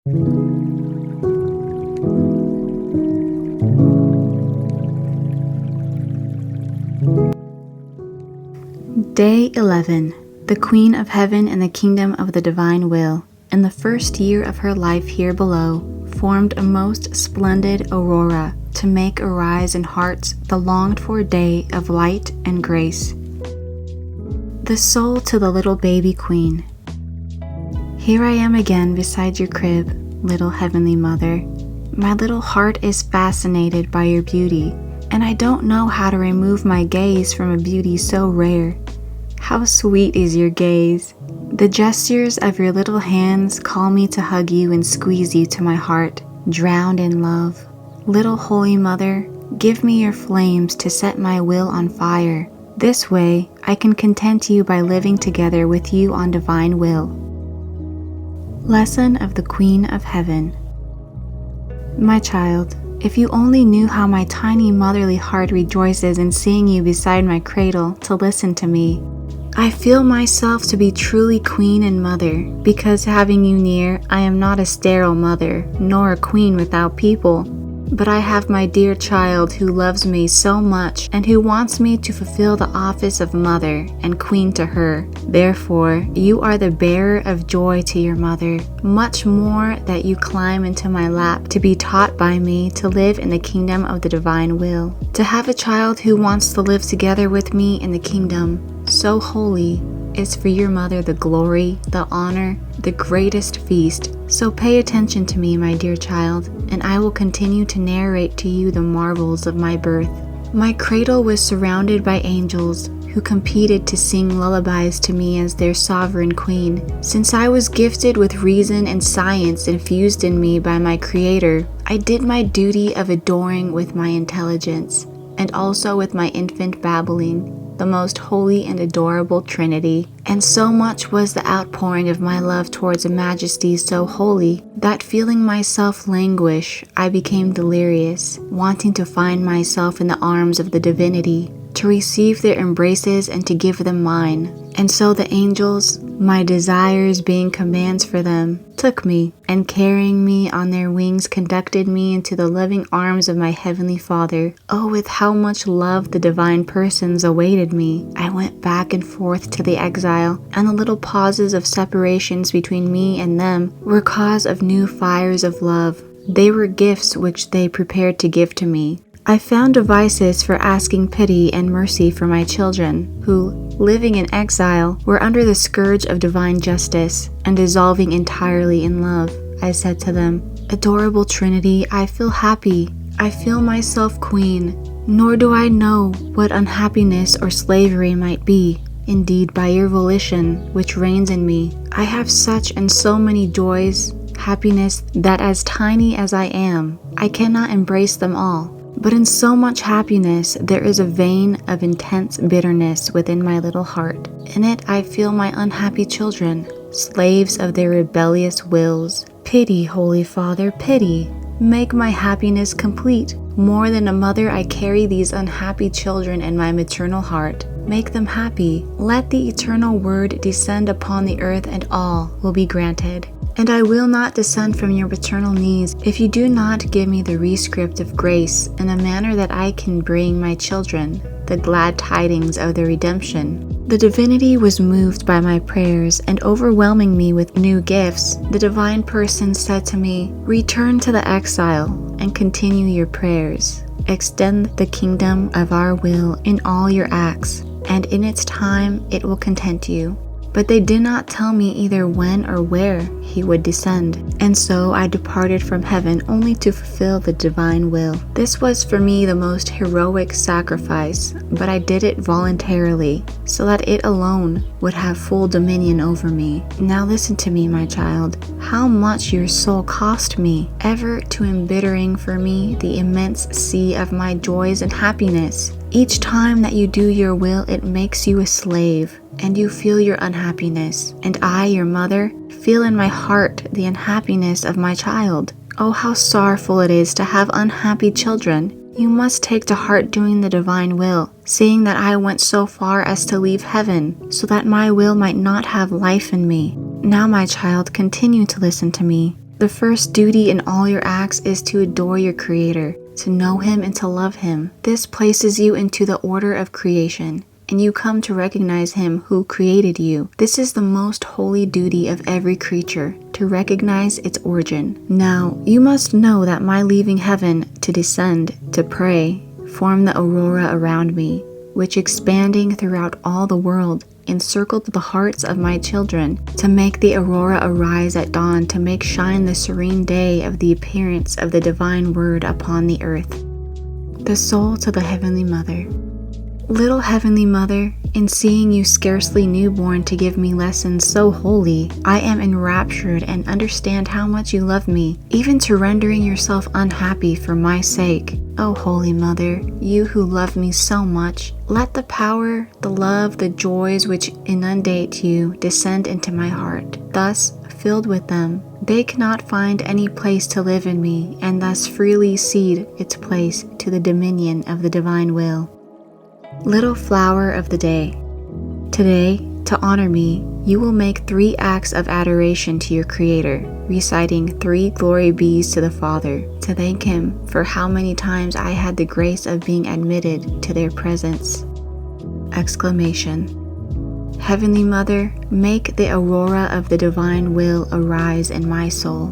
Day 11. The Queen of Heaven in the Kingdom of the Divine Will, in the first year of her life here below, formed a most splendid aurora to make arise in hearts the longed-for day of light and grace. The soul to the little baby queen. Here I am again beside your crib, little heavenly mother. My little heart is fascinated by your beauty, and I don't know how to remove my gaze from a beauty so rare. How sweet is your gaze! The gestures of your little hands call me to hug you and squeeze you to my heart, drowned in love. Little Holy Mother, give me your flames to set my will on fire. This way, I can content you by living together with you on divine will. Lesson of the Queen of Heaven. My child, if you only knew how my tiny motherly heart rejoices in seeing you beside my cradle to listen to me. I feel myself to be truly queen and mother, because having you near, I am not a sterile mother, nor a queen without people, but I have my dear child who loves me so much and who wants me to fulfill the office of mother and queen to her. Therefore, you are the bearer of joy to your mother, much more that you climb into my lap to be taught by me to live in the kingdom of the divine will. To have a child who wants to live together with me in the kingdom, so holy, is for your mother the glory, the honor, the greatest feast. So pay attention to me, my dear child, and I will continue to narrate to you the marvels of my birth. My cradle was surrounded by angels who competed to sing lullabies to me as their sovereign queen. Since I was gifted with reason and science infused in me by my Creator, I did my duty of adoring with my intelligence, and also with my infant babbling, the most holy and adorable Trinity. And so much was the outpouring of my love towards a majesty so holy, that feeling myself languish, I became delirious, wanting to find myself in the arms of the divinity, to receive their embraces and to give them mine. And so the angels, my desires being commands for them, took me, and carrying me on their wings conducted me into the loving arms of my heavenly Father. Oh, with how much love the divine persons awaited me! I went back and forth to the exile, and the little pauses of separations between me and them were cause of new fires of love. They were gifts which they prepared to give to me. I found devices for asking pity and mercy for my children, who, living in exile, were under the scourge of divine justice, and dissolving entirely in love. I said to them, Adorable Trinity, I feel happy. I feel myself queen, nor do I know what unhappiness or slavery might be. Indeed, by your volition, which reigns in me, I have such and so many joys, happiness, that as tiny as I am, I cannot embrace them all. But in so much happiness, there is a vein of intense bitterness within my little heart. In it, I feel my unhappy children, slaves of their rebellious wills. Pity, Holy Father, pity. Make my happiness complete. More than a mother, I carry these unhappy children in my maternal heart. Make them happy. Let the eternal word descend upon the earth, and all will be granted. And I will not descend from your paternal knees if you do not give me the rescript of grace in a manner that I can bring my children the glad tidings of their redemption. The divinity was moved by my prayers, and overwhelming me with new gifts, the divine person said to me, Return to the exile and continue your prayers. Extend the kingdom of our will in all your acts, and in its time it will content you. But they did not tell me either when or where he would descend, and so I departed from heaven only to fulfill the divine will. This was for me the most heroic sacrifice, but I did it voluntarily, so that it alone would have full dominion over me. Now listen to me, my child. How much your soul cost me, ever to embittering for me the immense sea of my joys and happiness. Each time that you do your will, it makes you a slave, and you feel your unhappiness. And I, your mother, feel in my heart the unhappiness of my child. Oh, how sorrowful it is to have unhappy children. You must take to heart doing the divine will, seeing that I went so far as to leave heaven, so that my will might not have life in me. Now, my child, continue to listen to me. The first duty in all your acts is to adore your Creator, to know Him and to love Him. This places you into the order of creation, and you come to recognize Him who created you. This is the most holy duty of every creature, to recognize its origin. Now, you must know that my leaving heaven to descend, to pray, formed the aurora around me, which expanding throughout all the world, encircled the hearts of my children, to make the aurora arise at dawn, to make shine the serene day of the appearance of the divine word upon the earth. The soul to the Heavenly Mother. Little Heavenly Mother, in seeing you scarcely newborn to give me lessons so holy, I am enraptured and understand how much you love me, even to rendering yourself unhappy for my sake. O Holy Mother, you who love me so much, let the power, the love, the joys which inundate you descend into my heart. Thus, filled with them, they cannot find any place to live in me, and thus freely cede its place to the dominion of the divine will. Little Flower of the Day. Today, to honor me, you will make 3 acts of adoration to your Creator, reciting 3 glory bees to the Father, to thank Him for how many times I had the grace of being admitted to their presence. Exclamation. Heavenly Mother, make the aurora of the divine will arise in my soul.